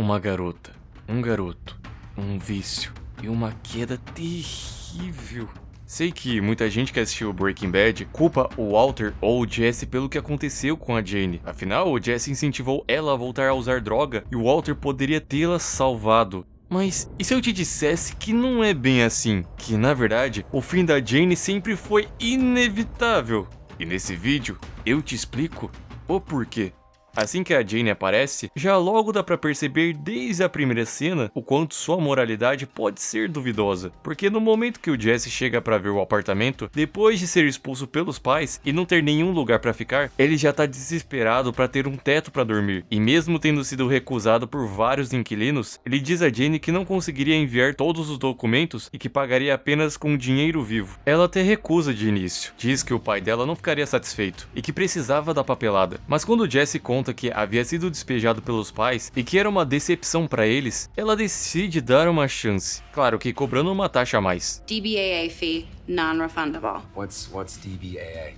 Uma garota, um garoto, um vício e uma queda terrível. Sei que muita gente que assistiu Breaking Bad culpa o Walter ou o Jesse pelo que aconteceu com a Jane. Afinal, o Jesse incentivou ela a voltar a usar droga e o Walter poderia tê-la salvado. Mas e se eu te dissesse que não é bem assim? Que na verdade, o fim da Jane sempre foi inevitável. E nesse vídeo, eu te explico o porquê. Assim que a Jane aparece, já logo dá pra perceber desde a primeira cena o quanto sua moralidade pode ser duvidosa. Porque no momento que o Jesse chega pra ver o apartamento, depois de ser expulso pelos pais e não ter nenhum lugar pra ficar, ele já tá desesperado pra ter um teto pra dormir. E mesmo tendo sido recusado por vários inquilinos, ele diz a Jane que não conseguiria enviar todos os documentos e que pagaria apenas com dinheiro vivo. Ela até recusa de início, diz que o pai dela não ficaria satisfeito e que precisava da papelada. Mas quando o Jesse conta que havia sido despejado pelos pais e que era uma decepção pra eles, ela decide dar uma chance. Claro que cobrando uma taxa a mais. DBAA fee, non-refundable. What's DBAA?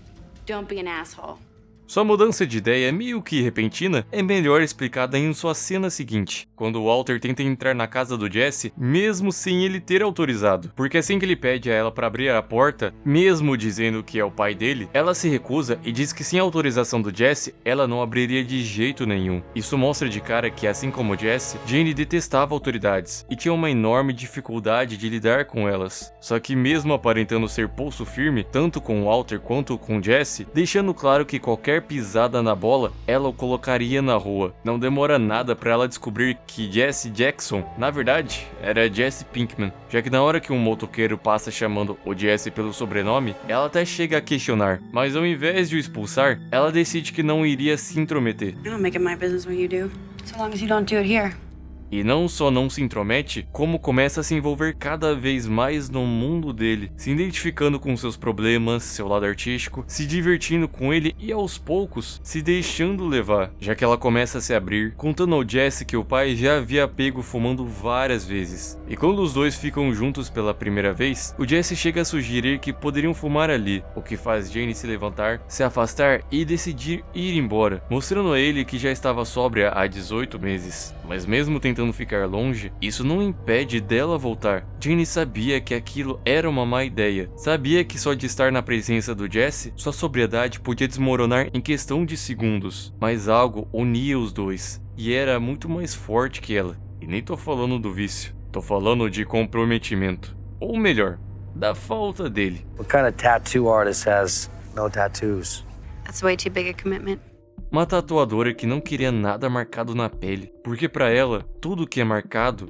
Don't be an asshole. Sua mudança de ideia, meio que repentina, é melhor explicada em sua cena seguinte, quando Walter tenta entrar na casa do Jesse, mesmo sem ele ter autorizado. Porque assim que ele pede a ela para abrir a porta, mesmo dizendo que é o pai dele, ela se recusa e diz que sem autorização do Jesse, ela não abriria de jeito nenhum. Isso mostra de cara que, assim como Jesse, Jane detestava autoridades e tinha uma enorme dificuldade de lidar com elas. Só que mesmo aparentando ser pulso firme, tanto com Walter quanto com Jesse, deixando claro que qualquer pisada na bola, ela o colocaria na rua. Não demora nada para ela descobrir que Jesse Jackson, na verdade, era Jesse Pinkman, já que na hora que um motoqueiro passa chamando o Jesse pelo sobrenome, ela até chega a questionar, mas ao invés de o expulsar, ela decide que não iria se intrometer. I don't make it my business what you do, so long as you don't do it here. E não só não se intromete, como começa a se envolver cada vez mais no mundo dele, se identificando com seus problemas, seu lado artístico, se divertindo com ele e aos poucos se deixando levar, já que ela começa a se abrir, contando ao Jesse que o pai já havia pego fumando várias vezes. E quando os dois ficam juntos pela primeira vez, o Jesse chega a sugerir que poderiam fumar ali, o que faz Jane se levantar, se afastar e decidir ir embora, mostrando a ele que já estava sóbria há 18 meses. Mas mesmo tentando ficar longe, isso não impede dela voltar. Jane sabia que aquilo era uma má ideia. Sabia que só de estar na presença do Jesse, sua sobriedade podia desmoronar em questão de segundos. Mas algo unia os dois, e era muito mais forte que ela. E nem tô falando do vício, tô falando de comprometimento. Ou melhor, da falta dele. What kind of tattoo artist has no tattoos? That's way too big a commitment. Uma tatuadora que não queria nada marcado na pele, porque pra ela, tudo que é marcado,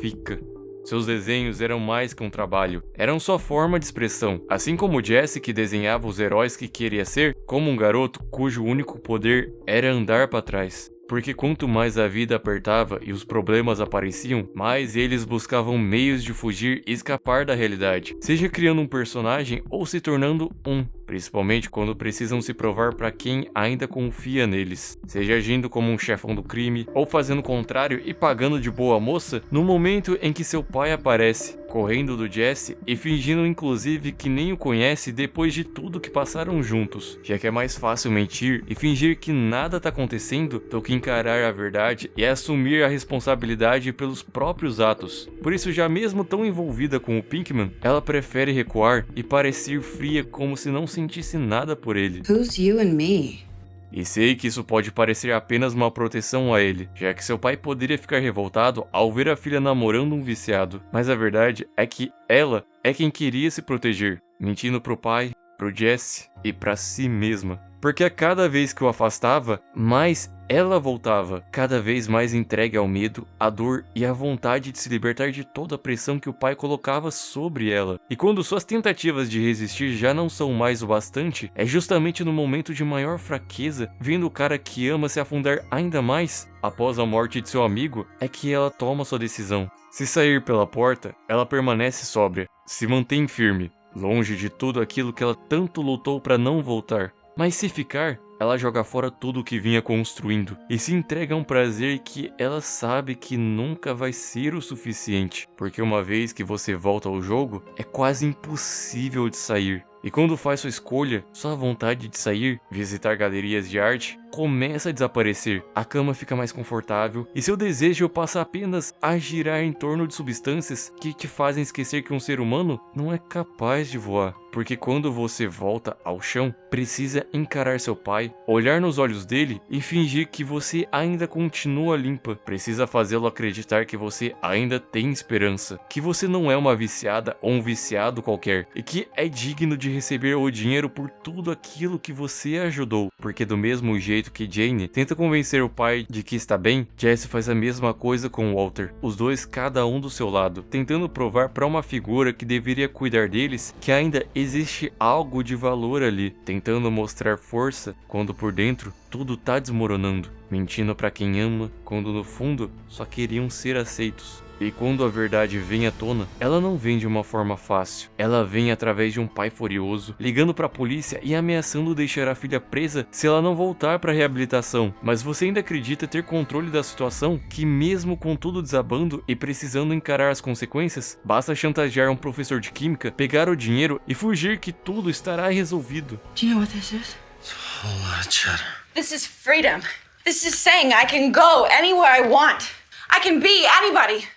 fica. Seus desenhos eram mais que um trabalho, eram sua forma de expressão, assim como Jesse que desenhava os heróis que queria ser, como um garoto cujo único poder era andar pra trás. Porque quanto mais a vida apertava e os problemas apareciam, mais eles buscavam meios de fugir e escapar da realidade, seja criando um personagem ou se tornando um, principalmente quando precisam se provar para quem ainda confia neles, seja agindo como um chefão do crime ou fazendo o contrário e pagando de boa moça no momento em que seu pai aparece, correndo do Jesse e fingindo inclusive que nem o conhece depois de tudo que passaram juntos, já que é mais fácil mentir e fingir que nada tá acontecendo do que encarar a verdade e assumir a responsabilidade pelos próprios atos. Por isso, já mesmo tão envolvida com o Pinkman, ela prefere recuar e parecer fria como se não sentisse nada por ele. Who's you and me? E sei que isso pode parecer apenas uma proteção a ele, já que seu pai poderia ficar revoltado ao ver a filha namorando um viciado, mas a verdade é que ela é quem queria se proteger, mentindo pro pai, pro Jesse e pra si mesma. Porque a cada vez que o afastava, mais ela voltava, cada vez mais entregue ao medo, à dor e à vontade de se libertar de toda a pressão que o pai colocava sobre ela. E quando suas tentativas de resistir já não são mais o bastante, é justamente no momento de maior fraqueza, vendo o cara que ama se afundar ainda mais, após a morte de seu amigo, é que ela toma sua decisão. Se sair pela porta, ela permanece sóbria, se mantém firme, longe de tudo aquilo que ela tanto lutou para não voltar. Mas se ficar, ela joga fora tudo o que vinha construindo e se entrega a um prazer que ela sabe que nunca vai ser o suficiente, porque uma vez que você volta ao jogo, é quase impossível de sair. E quando faz sua escolha, sua vontade de sair, visitar galerias de arte, começa a desaparecer, a cama fica mais confortável e seu desejo passa apenas a girar em torno de substâncias que te fazem esquecer que um ser humano não é capaz de voar. Porque quando você volta ao chão, precisa encarar seu pai, olhar nos olhos dele e fingir que você ainda continua limpa. Precisa fazê-lo acreditar que você ainda tem esperança, que você não é uma viciada ou um viciado qualquer e que é digno de receber o dinheiro por tudo aquilo que você ajudou. Porque do mesmo jeito que Jane tenta convencer o pai de que está bem, Jesse faz a mesma coisa com Walter. Os dois cada um do seu lado, tentando provar para uma figura que deveria cuidar deles que ainda existe algo de valor ali, tentando mostrar força quando por dentro tudo tá desmoronando, mentindo para quem ama quando no fundo só queriam ser aceitos. E quando a verdade vem à tona, ela não vem de uma forma fácil. Ela vem através de um pai furioso, ligando para a polícia e ameaçando deixar a filha presa se ela não voltar para a reabilitação. Mas você ainda acredita ter controle da situação? Que mesmo com tudo desabando e precisando encarar as consequências, basta chantagear um professor de química, pegar o dinheiro e fugir que tudo estará resolvido. Do you know what this is? It's a whole lot of cheddar. This is freedom. This is saying I can go anywhere I want. I can be anybody.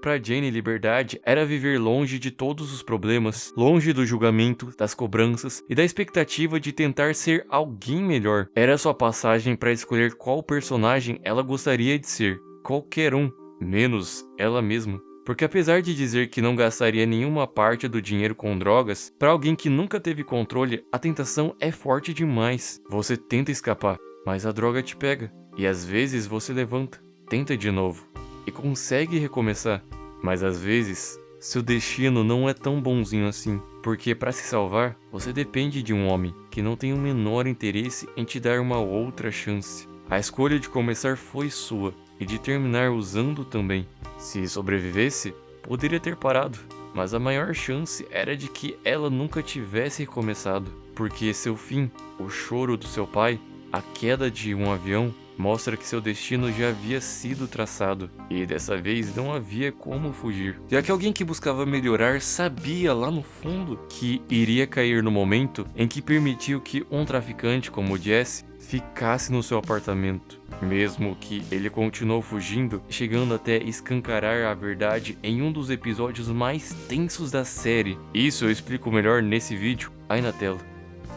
Para Jane, liberdade era viver longe de todos os problemas, longe do julgamento, das cobranças e da expectativa de tentar ser alguém melhor. Era sua passagem para escolher qual personagem ela gostaria de ser. Qualquer um, menos ela mesma. Porque apesar de dizer que não gastaria nenhuma parte do dinheiro com drogas, para alguém que nunca teve controle, a tentação é forte demais. Você tenta escapar, mas a droga te pega. E às vezes você levanta, tenta de novo e consegue recomeçar. Mas às vezes, seu destino não é tão bonzinho assim, porque para se salvar, você depende de um homem que não tem o menor interesse em te dar uma outra chance. A escolha de começar foi sua e de terminar usando também. Se sobrevivesse, poderia ter parado, mas a maior chance era de que ela nunca tivesse recomeçado, porque seu fim, o choro do seu pai, a queda de um avião, mostra que seu destino já havia sido traçado, e dessa vez não havia como fugir. Já que alguém que buscava melhorar sabia lá no fundo que iria cair no momento em que permitiu que um traficante como Jesse ficasse no seu apartamento. Mesmo que ele continuou fugindo, chegando até escancarar a verdade em um dos episódios mais tensos da série. Isso eu explico melhor nesse vídeo, aí na tela.